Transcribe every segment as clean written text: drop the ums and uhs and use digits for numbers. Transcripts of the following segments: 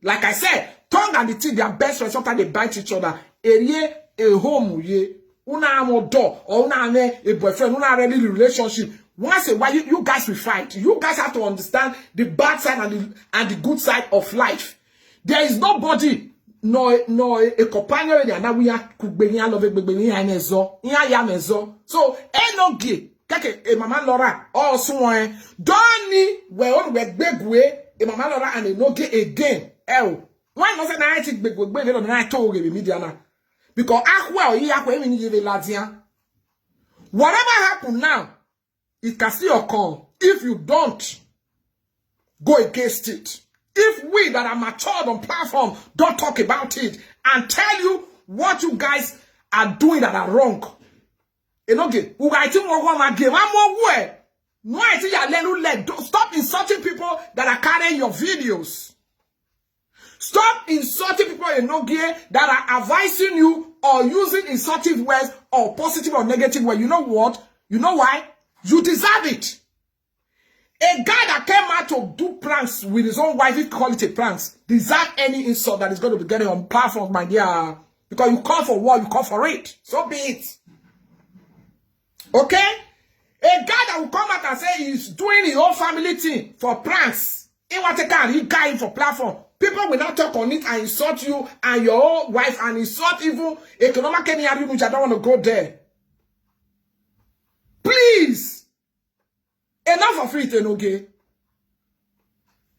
Like I said, tongue and the teeth, they are best friends. Sometimes they bite each other. A home, una amo door, or una a boyfriend, una really relationship. Once a while, you guys will fight. You guys have to understand the bad side and the good side of life. There is nobody, no a companion, and we are kugbenya love begbenya nezo, yamezo. So Enogie, keke a mama Laura, all someone, Donny, we on we begwe, a mama Laura and Enogie again. Why not say I think begwe on I told you media. Because whatever happened now, it can still occur if you don't go against it. If we that are matured on platform don't talk about it and tell you what you guys are doing that are wrong. Enogie, who I think we're going to give one more way. No, I think you stop insulting people that are carrying your videos. Stop insulting people in Enogie that are advising you or using insultive words or positive or negative words. You know what? You know why? You deserve it. A guy that came out to do pranks with his own wife, if you call it a pranks, deserve any insult that is going to be getting on platform, my dear. Because you call for war, you call for it. So be it. Okay? A guy that will come out and say he's doing his own family thing for pranks. He want to carry guy for platform. People will not talk on it and insult you and your own wife and insult even economic Kenya, which I don't want to go there. Please. Enough of it, Enogie.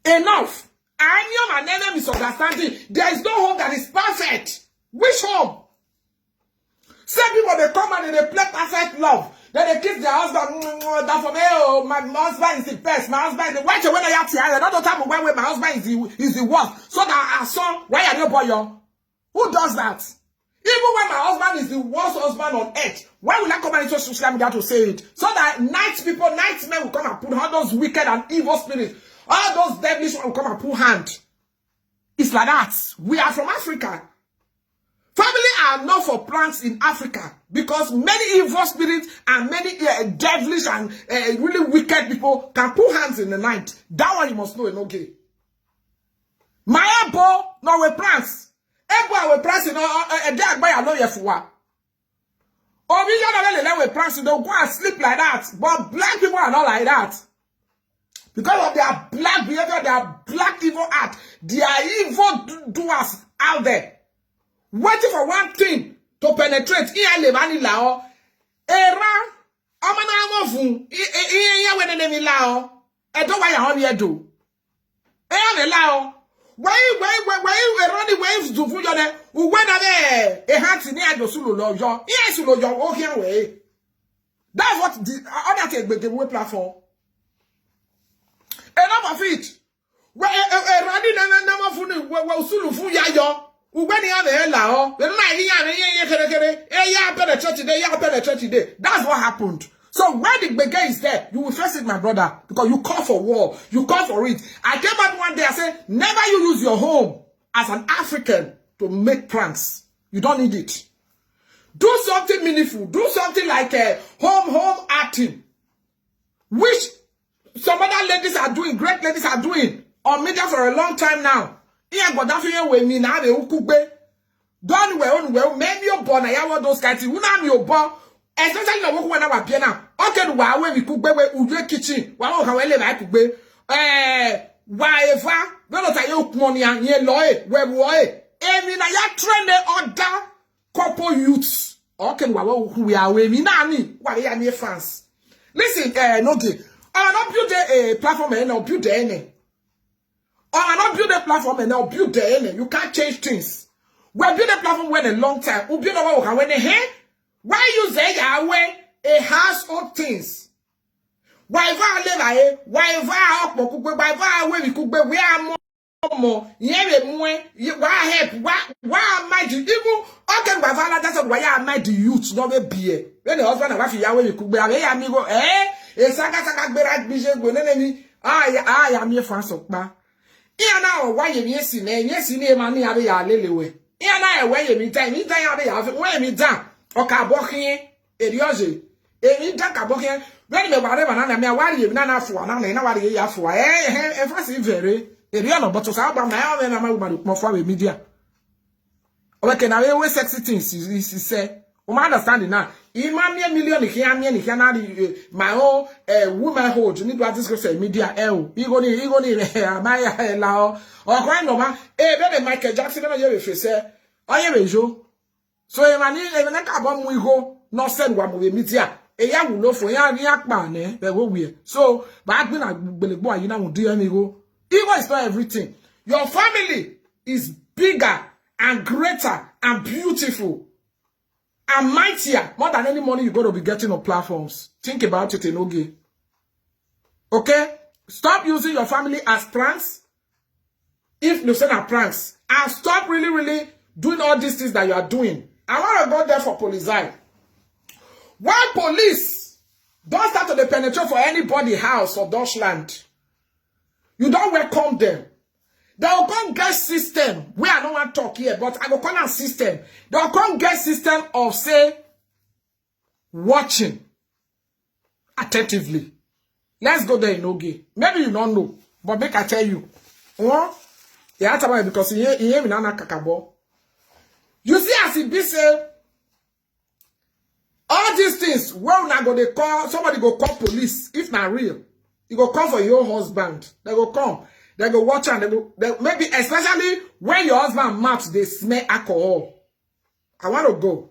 Enough. I am an enemy misunderstanding. There is no home that is perfect. Which home? Some people, they come and they play perfect love. Then they kiss their husband. That for me, oh, my husband is the best. My husband is the worst. When I have to, I don't time when my husband is the worst. So that I saw, why are you boy? Who does that? Even when my husband is the worst husband on earth, why will I come into social media to say it? So that night men will come and put all those wicked and evil spirits, all those devilish will come and put hand. It's like that. We are from Africa. Family are not for plants in Africa because many evil spirits and many devilish and really wicked people can put hands in the night. That one you must know, Enogie. My abo, no we plants. Ebo we plants, you know, a day by a lawyer for what? Or we don't let we plants, you don't go and sleep like that. But black people are not like that. Because of their black behavior, their black evil act, their evil doers out there. Waiting for one thing to penetrate. Iya le mani lao. Era. Amana amofu. Iya wene nemi lao. Edo wa ya hon yedo. Iya le lao. Why eroni waves do fu yone. Uwe na be. E hati ni ado sulo lo yo. Iya sulo yo o here we. That's what the other take the platform. Enough of it. Why eroni na mafu ni we sulu fu ya yo. That's what happened. So when the beggar is there, you will face it, my brother, because you call for war, you call for it. I came out one day, I said, never you use your home as an African to make pranks. You don't need it. Do something meaningful. Do something like a home acting, which some other ladies are doing, great ladies are doing on media for a long time now. Iya godafiye we mi na be ukugbe don we on we maybe your born na ya those kinds una mi obo especially na wo na wa pie na okay wa we mi kugbe we uje kitchen wa wo kan we le ba kugbe wa efa we lo ta ye okun ya yen lo we wo emi na ya train the other couple youths okay wa we are we mi na ni wa ya ni fans. Listen, Enogie, I not build a platform and no build any. Or I not build a platform and now build the end. You can't change things. We build a platform when a long time. We build a way when a hand. Why you say away a household things? Why live why we could be we are more. Why help? Why am I the evil? Okay, that's why I am the youth. No be when the husband and wife Yahweh we could be amigo. A saka berat vision go enemy. I am your fans of ba. Iya na why yesi na mani ade ya lelewe. Iya na why mi time ade ya we mi dan o ka bokin Enogie. Emi dan ka bokin when me ware banana me ware mi na afo na ware ya afo. Fast very area no, but so I my own na my for media. Okay, now we sexy things is say. We understand now. Imam million here na my own womanhood. Need what this go say media. Igoni my lao. Or quite no man. Baby Michael Jackson na you say. Oye so emani na ka bom we go no send wa mo media. Ya wu no for ya akpa ne be go we. So back na gbelebo ayi na wo do me go. Ego is not everything. Your family is bigger and greater and beautiful and mightier more than any money you're going to be getting on platforms. Think about it, Enogie. Okay? Stop using your family as pranks. If you say that pranks. And stop really doing all these things that you are doing. I want to go there for police. Why police don't start to penetrate for anybody house or Deutschland? You don't welcome them. They will come get system. We are not want to talk here, but I will call a system. They will come get system of say watching attentively. Let's go there, Enogie. Maybe you don't know, but make I tell you. Yeah, because he hear me na kakabo. You see, as it be say, all these things. Well, now go they call somebody go call police if not real. You go come for your husband. They go come. They go watch and they maybe especially when your husband maps, they smell alcohol. I want to go.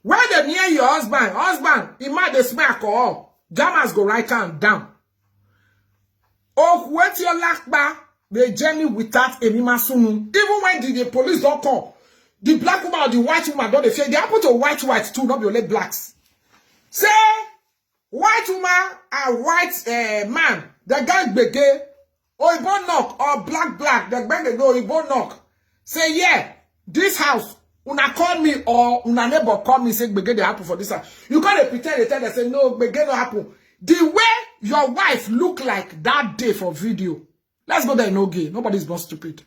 When they near your husband, he might they smell alcohol. Jammers go right hand down. Oh, what your lakba, they journey without any masunu. Even when the police don't come, the black woman or the white woman don't they fear. They happen to white too, not be only blacks. Say white woman and white man, the guy bege. Or Ibo knock, or black, the bang go Ibo knock. Say, yeah, this house, una call me, or una neighbor call me, say, begin the happen for this house. You can't pretend they tell they say, no, begin no happen. The way your wife look like that day for video. Let's go there, Enogie. Nobody's born stupid.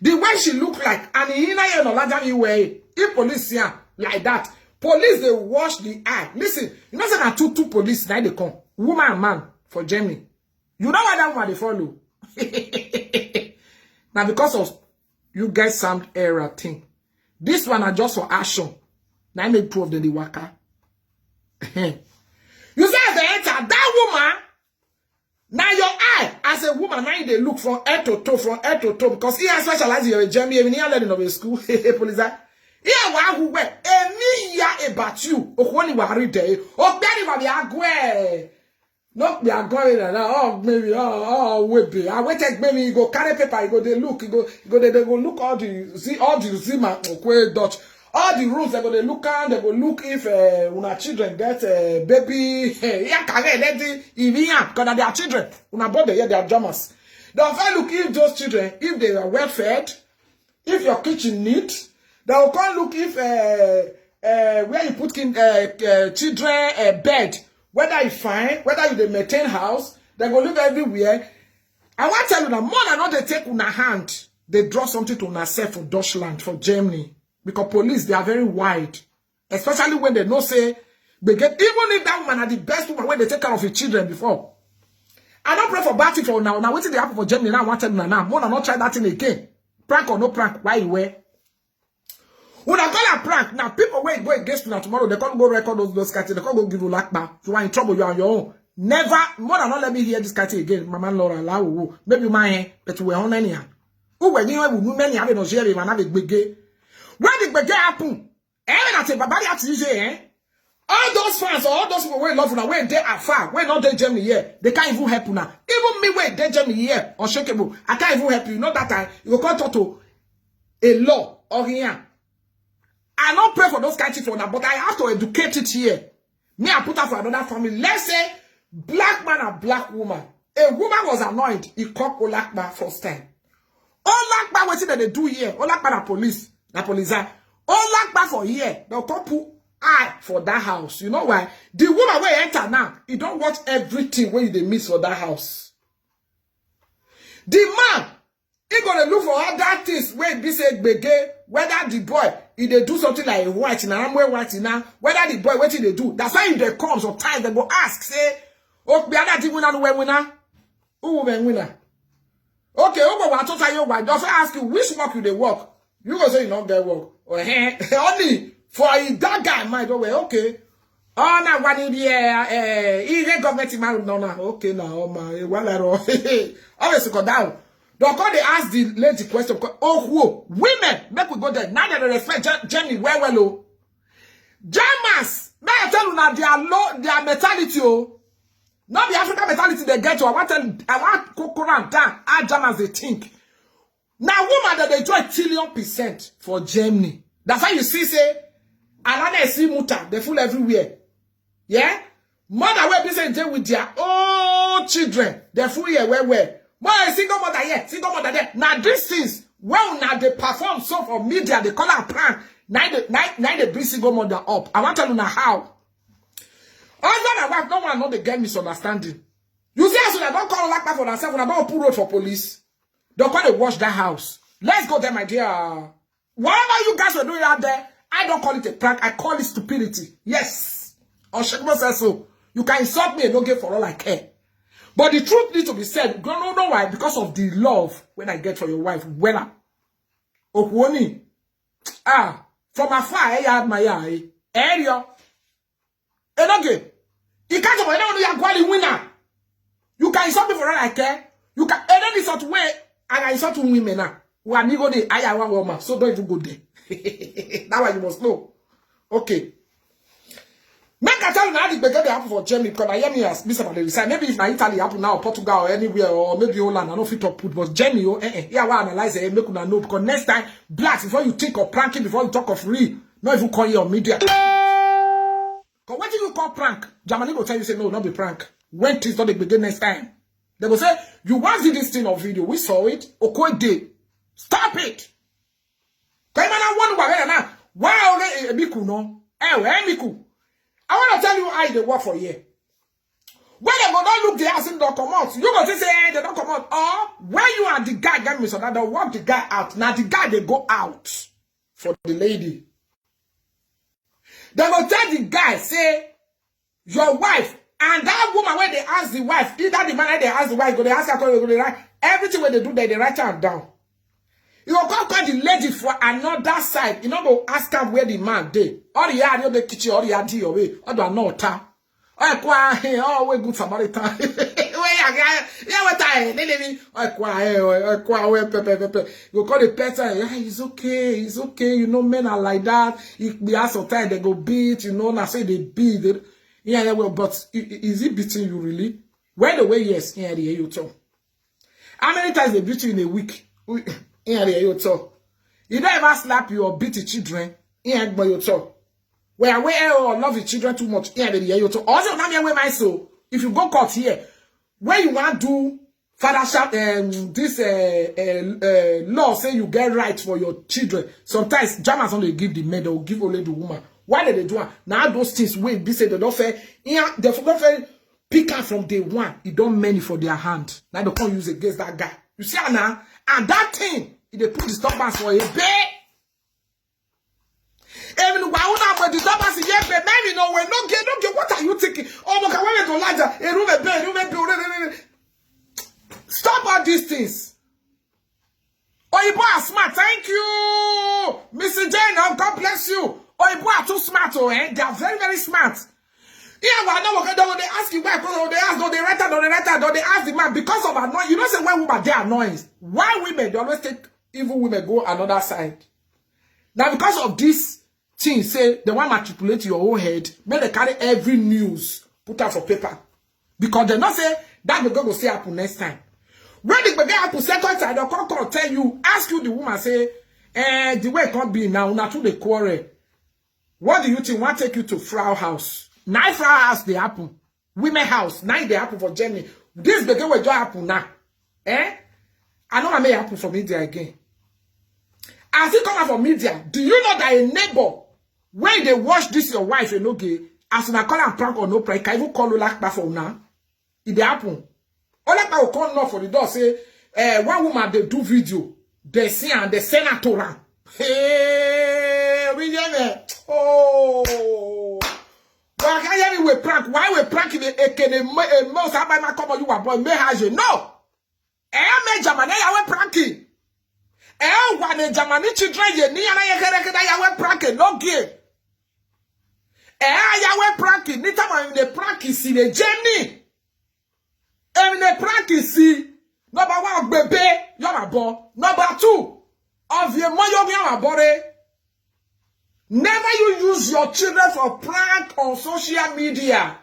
The way she look like, and if police here, like that, police, they wash the eye. Listen, you know, say two police, now they come. Woman and man, for Germany. You know why that woman they follow? Now because of you guys sound error thing. This one are just for action. Now I make two of them the waka. You say as they enter that woman. Now your eye as a woman now they look from head to toe because he has specialized in Germany. Even here learning of a school. Police. Here wa who wear any year about you. Okwoni wa read there. Ogbeni wa bi agwe. No, they are going and maybe wait. I waited maybe you go carry paper, you go they look, they go look all the zima Dutch, all the rules they go they look and they go look if una children get baby because they are children. Una body here they are drummers. They'll find look if those children, if they are well fed, if your kitchen neat, they'll come look if where you put in children bed. Whether you find, whether you maintain house, they go live everywhere. I want to tell you that more than not they take una hand, they draw something to una self for Deutschland, for Germany. Because police, they are very wide. Especially when they know say, they get, even if that woman are the best woman when they take care of your children before. I don't pray for bad thing for now. Now, what's the happen for Germany now? I want to tell you now. More than not try that thing again. Prank or no prank, why you wear? When I call a prank, now people wait go against you now tomorrow, they can't go record those cats, they can't go give you lakba. If you are in trouble, you are on your own. Never, more than not let me hear this cat again. Mama Laura, allow maybe my but we are on any hand. Who were you many having no share, man, have a big gay. Where did big happen? Even at a babadi at CJ, all those fans, all those people who love now, when they are far, when not they Germany here, they can't even help you now. Even me, when they Germany here, Unshakabie, I can't even help you. Not that time, you go talk to a law or here. I don't pray for those kinds of now, but I have to educate it here. Me, I put her for another family. Let's say, black man and black woman. A woman was annoyed. He called Olakba first time. Olakba, what did they do here? Olakba, the police. The police are. Olakba for here. They'll come put eye for that house. You know why? The woman where enter now, he don't watch everything when they miss for that house. The man, he gonna look for other things where he say bege, whether the boy, if they do something like white now, I'm wearing white now, whether the boy, what did they do? That's why if they come sometimes, they go ask, say, oh, be other thing winner, who winner? Who will winner? Okay, okay, what to say you why? Just ask you which work you they work. You go say you don't get work. Or only for that guy might go okay. Oh na one in the government man no okay now my well always go down. Don't call they ask the lady question. Oh who women make we go there. Now they respect Jenny well oh. Germans, may I tell you now their mentality oh. Not the African mentality they get to. I want Kokoran down. How Germans they think. Now woman that they enjoy trillion% for Germany. That's why you see say Anaiyse muta they full everywhere. Yeah? Mother will be saying with their own children. They full here where. More single mother here, single mother there. Now these things, well now they perform so for media, they call it prank. Now they bring single mother up. I want to know how. Husband and wife, no one know they get misunderstanding. You see, as I don't call like that for themselves, when I don't pull road for police, don't call they wash that house. Let's go there, my dear. Whatever you guys were doing out there, I don't call it a prank, I call it stupidity. Yes. Unshakabie says so. You can insult me and don't get for all I care. But the truth needs to be said. Don't know why. Because of the love when I get for your wife. Well, Okwoni. From afar, I admire. Area. Enogie. You can't say, you are winner. You can insult me for all I care. You can, and then it's sort way, and I insult women now. Who are nigga de, I am one woman. So don't even go there. That's why you must know. Okay. Make I tell you now the beggar they happen for Germany because I hear me as Mr. Rece. Maybe if na Italy happen now, or Portugal or anywhere, or maybe Holland, I don't fit up put, but Germany, here I analyze it, make una know because next time, blacks, before you think of pranking, before you talk of real, not even call you on media. Because what do you call prank? Germany will tell you, say, no, not be prank. When things don't begin next time. They will say, you once did this thing on video, we saw it, okay, day. Stop it. Why only Miku no? Miku. I want to tell you how they work for you. When they go don't look the ass in don't come out. You go to say they don't come out. Or when you are the guy get me so that they walk the guy out. Now the guy they go out for the lady. They will tell the guy, say, your wife, and that woman when they ask the wife, either the man they ask the wife, go they ask her, go they write everything when they do they write her down. You will call the lady for another side. You know, go ask her where the man did. Or the yard, the kitchen, or the yard, away. Or the another. Oh, we good Samaritan. You call the person, yeah, it's okay. You know, men are like that. If they ask sometimes they go beat, you know, now say they beat. Yeah, well, but is it beating you really? When the way, yes, yeah, they hear you talk. How many times they beat you in a week? Yeah, you talk. You don't ever slap you or beat the children. Yeah, but you talk. Where love the children too much. Yeah, you talk. Also, now me my soul. If you go court here, where you want to do fathership this law say you get rights for your children. Sometimes Germans only give the men, they will give only the woman. Why did they do it? Now those things wait, they say they don't fair. Yeah, they don't fair. Pick up from day one. It don't many for their hand. Now they can't use against that guy. You see now, and that thing. They put disturbance for a bit. Even why not disturbance here, but maybe no, we're not get. What are you thinking? Oh, look, I went to larger a room, a bed, stop all these things. Oh, you boy are smart. Thank you, Mr. Jane. God bless you. Oh, you boy are too smart. Oh, they are very, very smart. Yeah, well, no, they ask you why, because they ask, they write, they ask the man because of annoying. You don't say why women they are annoying. Why women they always take. Even women go another side. Now, because of this thing, say, they want to manipulate your own head, may they carry every news, put out for paper. Because they not say, that the girl will say happen next time. When the baby happen second time, they'll come tell you, ask you the woman, say, the way it can't be now, not to the quarrel. What do you think? Want to take you to Frau house? Now Frau house, they happen. Women house, now they happen for Germany. This baby will just happen now. I know I may happen for media again. As it come out from media, do you know that a neighbor, when they watch this your wife, Enogie, as una call and prank or no prank, can even call you like that for now? It happen. All like that will come knock for the door, say, one woman they do video, they see and they send her to her. Hey, oh, well, can you we prank? Why we prank in a mouse? I buy my couple you are boy, may have you no. me Germany yawe pranky. Wane Germany children ye ni ana ye kere yawe pranky no give. Yawe pranky ni tama in the pranky si the Germany. In the pranky si number 1 bebe yama bo. Number 2 of your moyo yama bore. Never you use your children for prank on social media.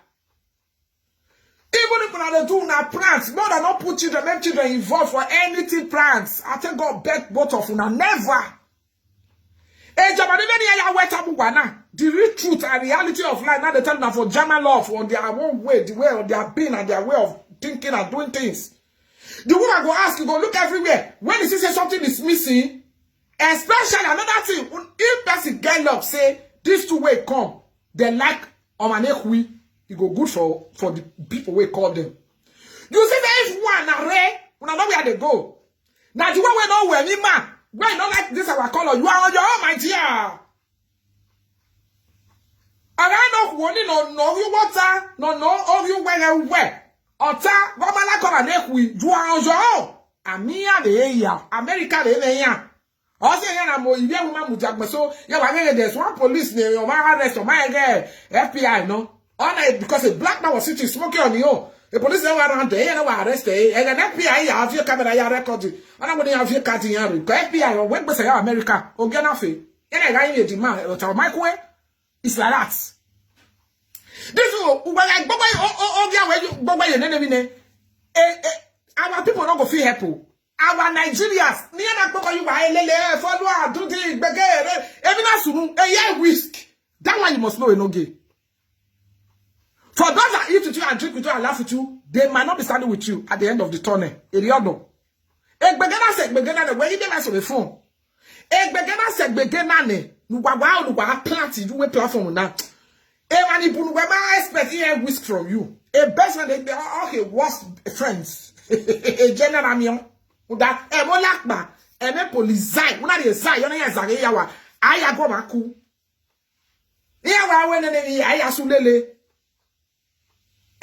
Even if they do na pranks, more than not put children, make children involved for anything pranks. I tell God bet both of you never. The real truth and reality of life, now they tell them for German love, on their own way, the way of their being and their way of thinking and doing things. The woman go ask, you go look everywhere. When you see something is missing, especially another thing, if person get up, say, these two way come, they like Anaiyse, it go good for the people we call them. You see, there is one, Rece, we don't know where they go. Now, you want to know where me, man. Why you don't like this our color? You are on your own, my dear. And I know one no you water, no of you where. Ota, what man like Anaiyse, you are on your own. Amia the area, America the area. Also, you woman mujagma. So, there's one police name, your man arrest, or my girl, FBI, no. Because a black man was sitting smoking on you. The police never around there, no arrest, and an FBI have your camera recording. And I'm going to have your cutting here. FBI or when say America or Ganafi. And I got you demand or my way. It's like that. This is like Baba, your enemy. Our people don't go feel happy. Our Nigerians, near that Baba, you are follow, do things, beggar, every night, a year risk. That one you must know, Enogie. For those that eat with you and drink with you and laugh with you, they might not be standing with you at the end of the tunnel. Eriodo. Egbegena se egbegena ne we ide on the phone. Egbegena se egbegena ne nuwa plant you we platform na. Mani bunu we ma expect here whisk from you. A best friend they okay worst friends. A general amion. Uda mo lakba me police una dey zai yo na ya zage yawa. Aya go maku. Yawa we ne aya sulele.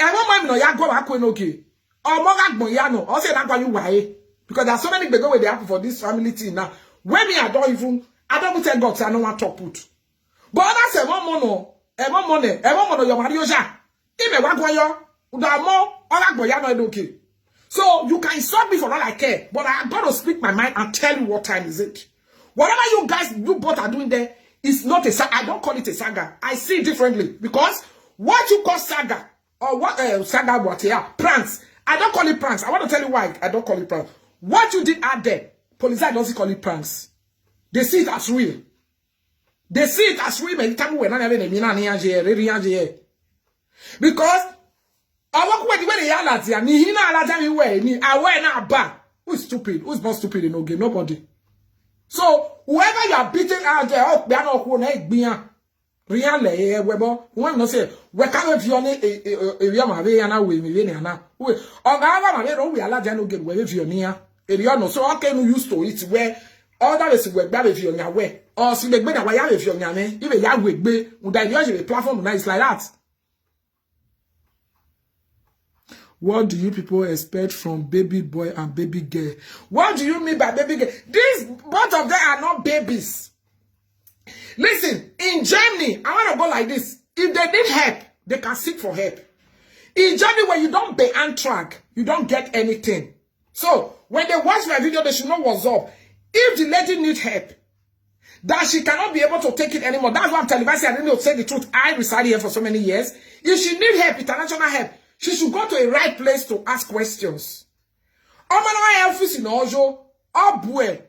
No ya go back Enogie. Or more like Boyano, or say that you why. Because there are so many bego where they happen for this family thing now. When me I don't tell God, I don't want to put. But that's a mono, your Marioja. Even Wagoyo, Udamo, or like Boyano Enogie. So you can insult me for all I care, but I got to speak my mind and tell you what time is it. Whatever you guys, you both are doing there, is not a saga. I don't call it a saga. I see it differently. Because what you call saga, or what saga what here? Pranks. I don't call it pranks. I want to tell you why I don't call it pranks. What you did out there, police doesn't call it pranks. They see it as real. They see it as real. Because I walk with when they are here. Ni hina alaja mi we ni awe na ba. Who is stupid? Who is not stupid in Enogie? Nobody. So whoever you are beating out there, oh, they are not going to be Really, webo. One no say we can't violate area ma be yana we me na na. We oga ma be we ala jano get we vionia. Area no so okay no used to it where other is we gba be vionia we. Or si be na wa ya be vionia ne. Ibe ya we gbe. Unda the platform na is like that. What do you people expect from baby boy and baby girl? What do you mean by baby girl? These both of them are not babies. Listen, in Germany, I want to go like this. If they need help, they can seek for help. In Germany, when you don't pay track, you don't get anything. So, when they watch my video, they should know what's up. If the lady needs help, that she cannot be able to take it anymore. That's why I'm telling you, I didn't know to say the truth. I resided here for so many years. If she needs help, international help, she should go to a right place to ask questions. Oh, boy,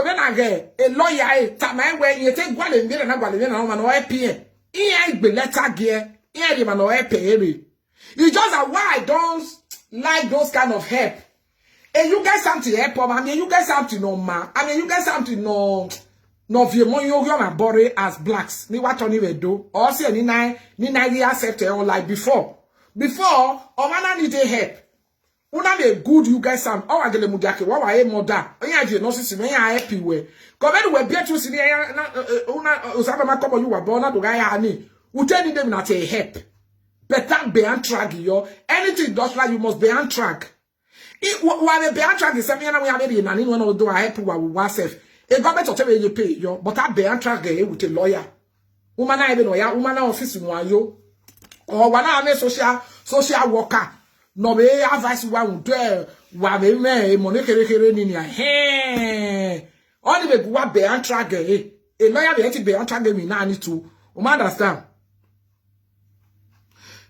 when I get a lawyer, time when you take one and then I pay. Be letter gear, it's just that why I don't like those kind of help. And you get something help, I mean, you get something no ma. I mean, you get something no my body as blacks. Ni what only we do, or say ni accept it like before. Before, man need help. Una be good you guys am o agele mudiake wa wa e moda onya je no sisi me ya happy we ko be we be to si na una usaba makobo you wa bona do ga ya ni uteni dem na te help better be on track yo anything does like you must be on track It wa be antra ge 7 na we have be na ni no do a help wa wa self. E government of you pay yo, but I be antra ge with a lawyer. Woman na be no ya, woman na office mu ayo. Or wana na social worker. No be advice wa do wa be me money kere ni ni he. Only be go be antra ge. A lawyer be antra ge me na ni too. Woman understand?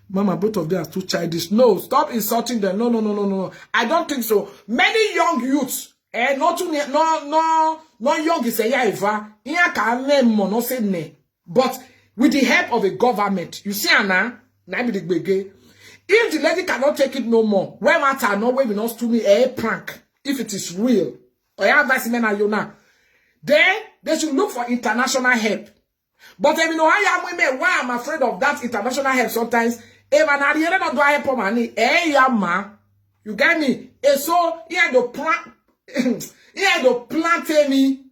Mama, both of them are too childish. No, stop insulting them. No. I don't think so. Many young youths, not young is a yaiva. No say ne. But with the help of a government, you see, Anna, if the lady cannot take it no more, where matter no way we not to me a prank. If it is real, or advice men are you now, then they should look for international help. But if you know I am women, why I'm afraid of that international help sometimes. Even at the end of the day, for money, you get me? And so, he had to plant me.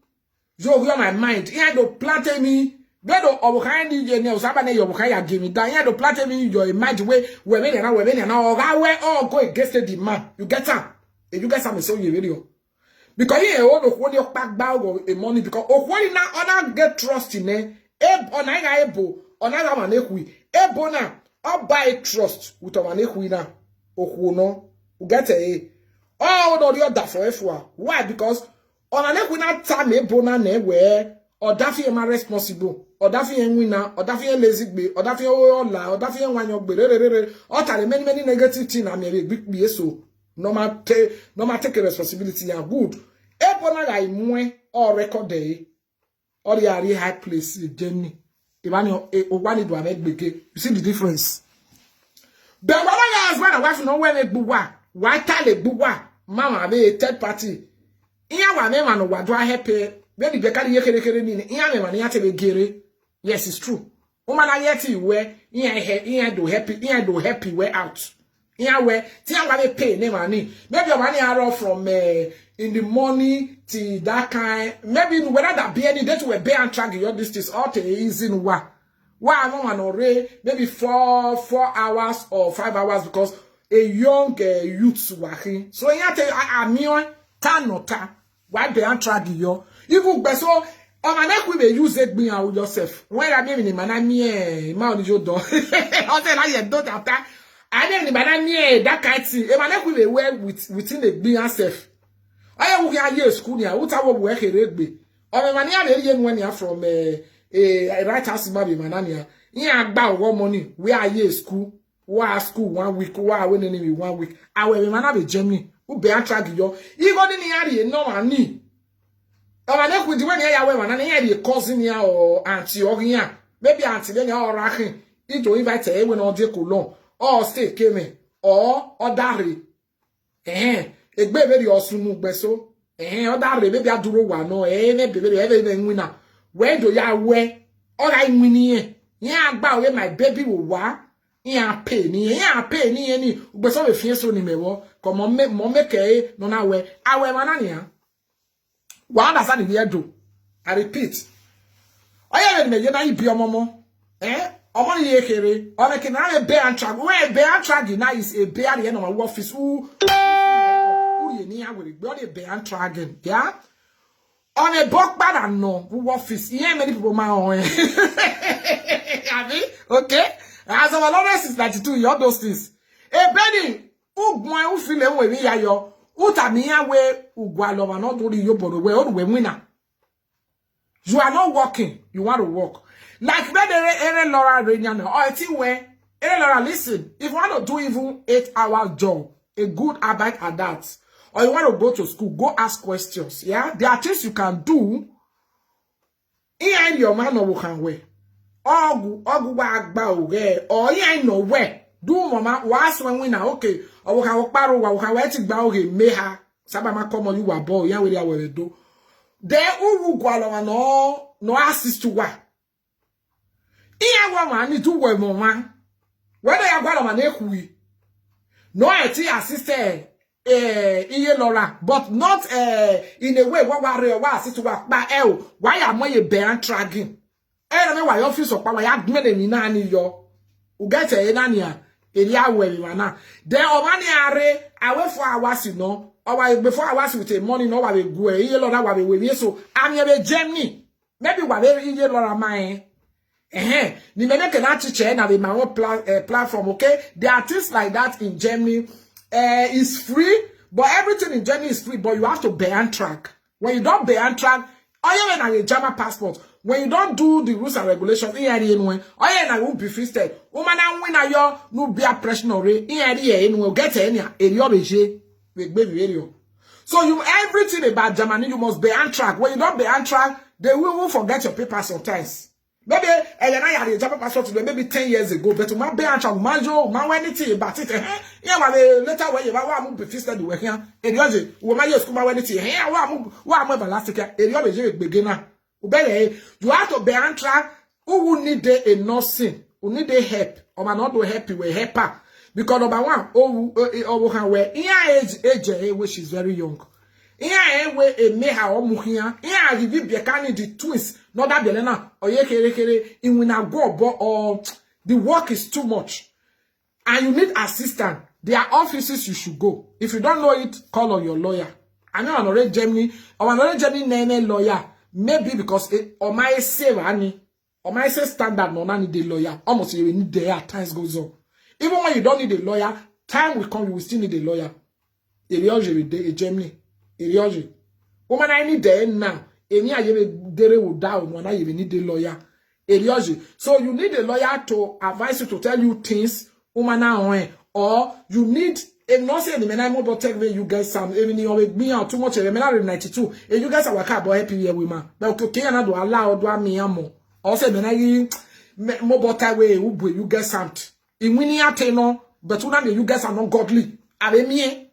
You over my mind. He had to plant me. Bedo obukai ni je ne osaba ne yobukai ya give me down. He had to plant me your mind way we now or all go against the man. You get am? You get am so you video. Because he o the pack bag of money because o na other get trust in e onaiga ebo onaga man ekwi ebo na or buy trust with our nekwina no get a no the other for why because on an equina time a bona ne where or daffy am responsible or daffy and winner or daffy lazy be or daffy or daffy one your or many negative things I may be so no matter take a responsibility and good a bona guy more or record day or the area high place journey. You see the difference. But when I ask my wife no when buwa, why tell a buwa, mama be a third party. Iya wa me man wa do happy. Baby be carry yekere ni. Iya me man yate be gere. Yes, it's true. Woman na yeti we, iya do happy we out. Iya we, ti am be pay ne money. Maybe your money are from in the morning till that kind. Maybe whether that be any day to be and track your distance all to easy wa. Why mama no maybe 4 hours or 5 hours because a young youth working. So you have to me ta why be and track yo. Even beso on my neck we use it me out yourself. When I mean in man me ma on your door. I say na you don't after. I mean man me that kind thing. E man neck we wear within the be yourself. I will hear school here. What I will work a rugby. Or man here when you from right house maybe manania. Yeah, about one money. We are here school. We are school 1 week. We are winning 1 week. I will man be Germany. Who be attract you? Even in the area, no money. I never with when you are when I cousin here or auntie or here. Maybe auntie then you are racking. It to invite a when or dear Coulon or stay came or Dari. A baby or sunu beso. Or Dari, maybe I do one no, maybe everything winner. Where do ya wear? All I win yeah, about my baby will wa. Yeah, pay ni any. But so if you so ni me wo. Come on, make no na we. I wear manania. What understand the do? I repeat. I have me na ibi omomo. Omo ye kere. O me can a bear and track. Where bear track na is a bear the end of my office. Who ye ni will be bear and tragging. Yeah. On a book bad and no who office. Yeah, many people my own. Okay? As our Lord is 92, you all those things. A Benny, who going who feel away me yo, who tamia way, who go along not only you but we all winner. You are not working, you want to work. Like Benny Laura Renian, or I think where Laura, listen, if you want to do even 8-hour job, a good habit at that. Or you want to go to school, go ask questions. Yeah, there are things you can do. In your man or can wear. Or yeah, no where. Do mama was when we now okay. Or we can paro or can wait it bow him meha. Sabama come on you are boy, yeah, we will do. There uru gualo no assist to what. Iya woman do well, mama. Whether you are man ekui. No, I assisted. Laura, but not in a way what worry to work by why am I a bear dragging? I don't know why office of power had made me nanny yo. Who get a nania Elia we mana. Then omani are away for hours, you know. Or before hours with a money, no we go a year or we so I'm a Germany. Maybe whatever year or mine. Ni meme can actually na my own platform, okay? There are things like that in Germany. It's free, but everything in Germany is free, but you have to beantrag. When you don't beantrag, or you have a German passport. When you don't do the rules and regulations, or you will be fisted. Woman, when you no be a pressure or will get any area. So you everything about Germany, you must beantrag. When you don't beantrag, they will forget your papers sometimes. Maybe Elena had a Japan passport today, maybe 10 years ago, but my beantrag, manjo, man, anything about it. Yeah, later when you want to be fisted, you here. Enogie, woman, you school anything. Here, what am elastic? Enogie beginner. You have to beantrag who will need a nursing, who need a help, or man not do help you, help her. Because number one, where age, which is very young. Here, where a meha or muhia, here, you be the twins, not that Belena, or ye in when I go, or the work is too much. And you need assistance. There are offices you should go. If you don't know it, call on your lawyer. I know another Germany, or another Germany name lawyer. Maybe because Anaiyse standard no need a lawyer. Almost you need there times goes on. Even when you don't need a lawyer, time will come, you will still need a lawyer. Enogie Germany. Enogie. Woman, I need there now. Any dere will down when I even need a lawyer. Enogie. So you need a lawyer to advise you to tell you things, woman, or you need a no say the men mobile tech you guys some even you with me out too much 92. And you guys are work about happy here women. But okay, do allow do me amo. Also men mobile tech way you guys something. In winning at no, but you guys are not godly. Are me?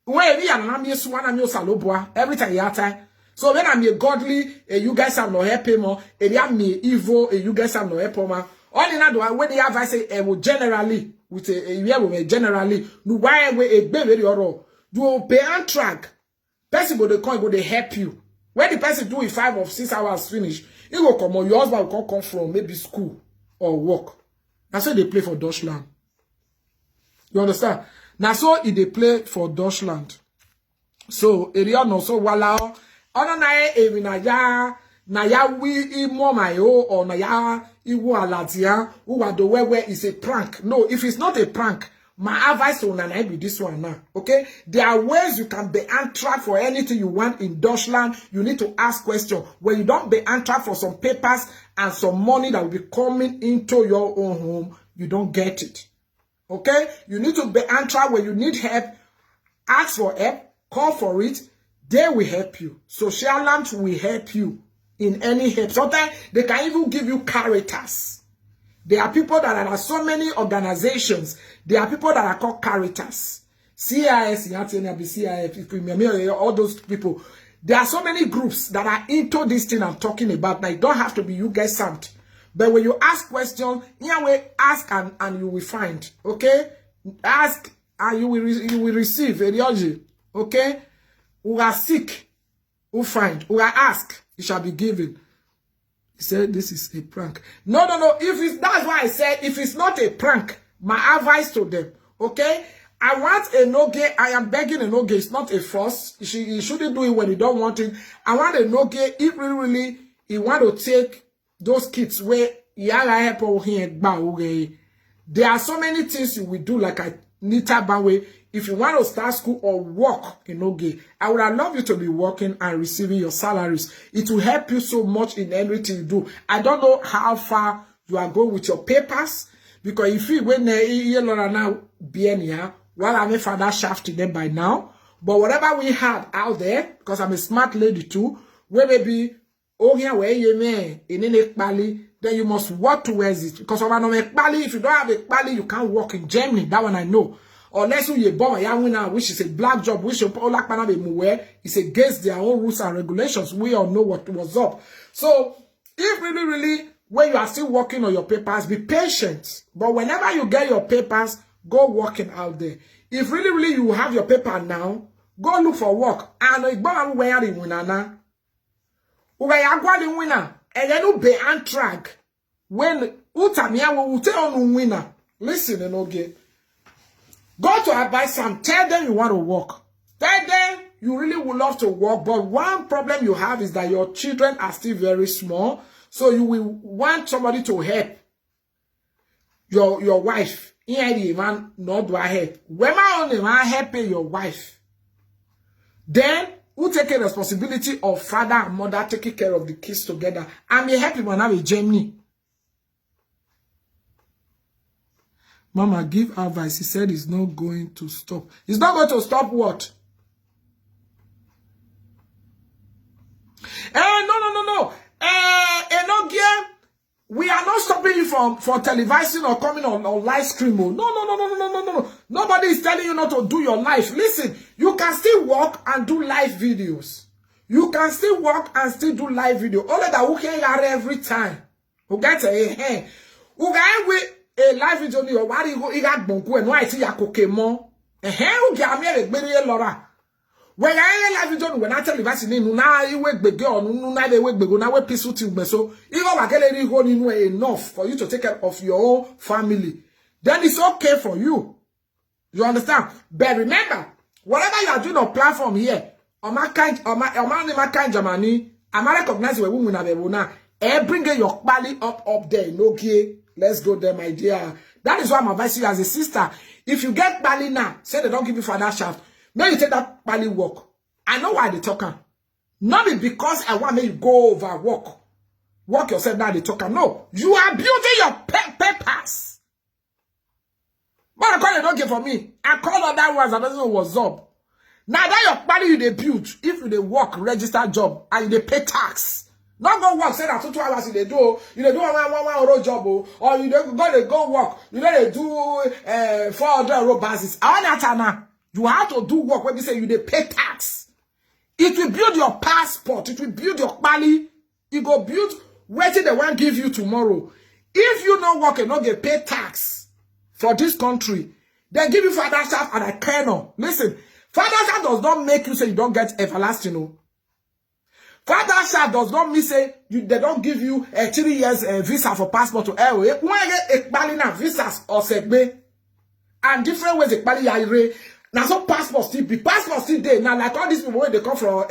Where we are not me swan and your salobua every time you time. So when I'm a godly, you guys are not happy more, and I'm me evil, you guys are not happy more. All in that when they have I say generally with a generally no why we a baby or do pay and track. Person go the coin go they help you. When the person do it 5 or 6 hours finish, you go come on your husband will come from maybe school or work. That's why they play for Deutschland. You understand? Now so if they play for Deutschland. So area no so wala ona na na ya wi imo mayo or na ya iwo alatia who do where is a prank. No, if it's not a prank, my advice to Nana be this one now. Okay? There are ways you can be answered for anything you want in Deutschland. You need to ask questions. When you don't be answered for some papers and some money that will be coming into your own home, you don't get it. Okay? You need to be answered when you need help. Ask for help. Call for it. They will help you. Social lamps will help you in any help. Sometimes they can even give you characters. There are people that are so many organizations. There are people that are called Caritas. CIS, CIF, all those people. There are so many groups that are into this thing I'm talking about. Now, it don't have to be you guys something. But when you ask questions, ask and you will find. Okay? Ask and you will receive. Enogie. Okay? Who are seek, who find, who are ask, it shall be given. He said, this is a prank. No. That's why I said, if it's not a prank, my advice to them, okay? I want Enogie. I am begging Enogie. It's not a force. He shouldn't do it when he don't want it. I want Enogie. If really, he want to take those kids where there are so many things you will do like I Nita Banwe. If you want to start school or work in Enogie, I would love you to be working and receiving your salaries. It will help you so much in everything you do. I don't know how far you are going with your papers, because if you when you now BNA, well, I'm a father shafting them by now. But whatever we have out there, because I'm a smart lady too, where maybe oh here where you may in any Bali, then you must work towards it. Because if you don't have a Bali, you can't work in Germany. That one I know. Unless you born a winner, which is a black job, which is against their own rules and regulations. We all know what was up. So, if really, when you are still working on your papers, be patient. But whenever you get your papers, go working out there. If really, you have your paper now, go look for work. And when utamia will tell on winner. Listen, Enogie. Go to Anaiyse, tell them you want to work. Tell them you really would love to work, but one problem you have is that your children are still very small, so you will want somebody to help your wife. Here the man not do help. When I only want helping your wife, then who take a responsibility of father and mother taking care of the kids together? I may help him and have a Germany. Mama, give advice. He said he's not going to stop. He's not going to stop what? No. Enogie, we are not stopping you from televising or coming on live stream. No. Nobody is telling you not to do your life. Listen, you can still work and do live videos. You can still work and still do live video. Only that who can hear every time. Who get a who get with a live video ni o wari go iga gbonku enu ai ti ya kokemo. Who get me egbere lora. When I live video when I tell you that's in na iwe gbege onu na iwe gbego na we peaceful thing so if I get enough for you to take care of your own family, then it's okay for you. You understand? But remember, whatever you are doing on platform here, on my kind Germany, I'm recognizing when women have now. Bring your body up there, Enogie. Let's go there, my dear. That is why I'm advising you as a sister. If you get Bali now, say they don't give you father shaft. Now you take that Bali work. I know why they talking. Not because I want you go over work yourself now they talking. No, you are building your papers. But I call it okay for me. I call other ones. I don't know what's up. Now that your Bali you they build, if you they work register job and you they pay tax. Not go work, say that 2 hours you they do one job, or you go work, you they do 400 euro basis. You have to do work when you say you they pay tax. It will build your passport, it will build your Bali, it go build waiting the one give you tomorrow. If you not work and not get paid tax for this country, they give you father shaft and a kernel. Listen, father shaft does not make you say you don't get everlasting. No. Father shaft does not mean say they don't give you a 3 years visa for passport to airway. When you get a visas or segbe and different ways a Bali now so passport still be passport still there. Now like all these people when they come from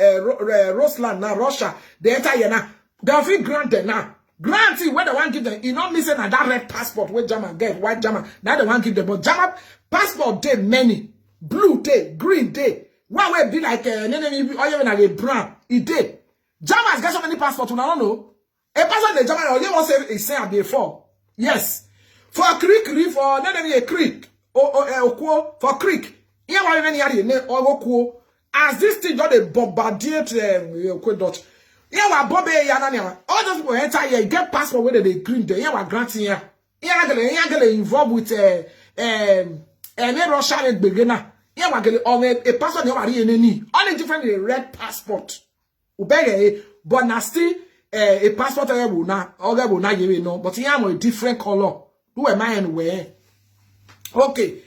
Rusland now Russia, they enter here now. They'll feel granted now. Granted when they want give them, you not missing that red passport where German get white German. Now they want give them, but German passport day many, blue day, green day. One way be like a brown. It did. Germans got so many passports, you don't know. A passport the German only want to say before. Yes. For a creek, for a creek, for creek. Here why many are name or as this thing got a bombardier Dutch. Here were Bobby Yanania. All those people enter here, get passport whether they green there. Here were granting here. Here involved with Russia and beginner. Here were on a passport only different red passport. But now still a passport will not give you no, but here a different color. Who am I anywhere? Okay.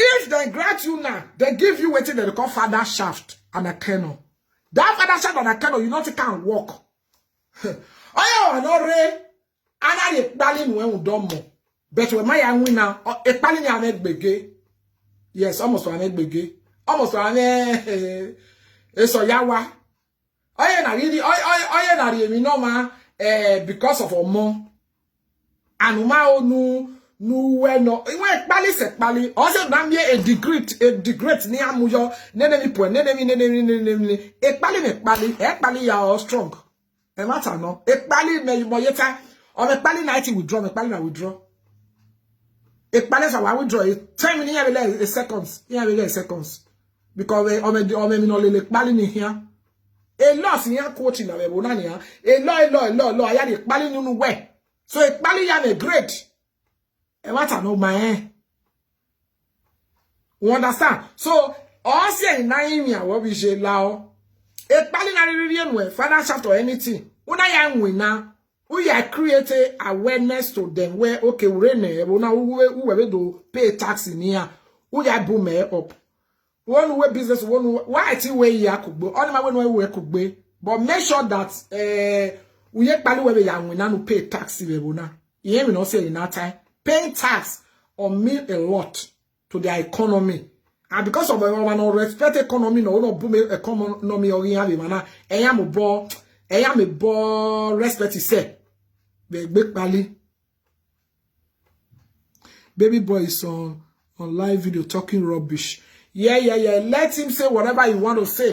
If they grant you now, they give you what they call father shaft and a kernel. That father shaft and a kernel, you know you can't walk. Oh, yeah, no re. I know darling when we don't more. But when my young winner, a pally I make bege. Yes, almost I make bege. Almost I make so yawa. Oh, yeah, na really. Oh, yeah, na really. No man, because of a mom. And no. No, iwe pali se pali. Also, namye a degrade ni amuyo. Nenemi po, nenemi. E pali ya strong. E matter no. E pali me moyeta. O me pali 90 withdraw, me pali na withdraw. E pali sa wa withdraw. 10 minutes a seconds. Here seconds. Because o me no le pali ni here. E loss ni coaching na we bonani ya. E lo aya de pali ni nu we. So e pali ya me great. And what I know my you understand? So all say in Anaiyse what we say lao. It pali na really we father shaft or anything. Una young winner, we are create awareness to them where okay we na we do pay tax in here. We are boom up. One way business one why ti way ya kugbe. Only my way we kugbe. But make sure that we pali we young winner no pay tax we na. You hear me not say in that time. Paying tax or mean a lot to their economy. And because of no respect economy, no boom economy or have mana, I am a bo respect is say. Big Bali. Baby boy is on live video talking rubbish. Yeah. Let him say whatever he want to say.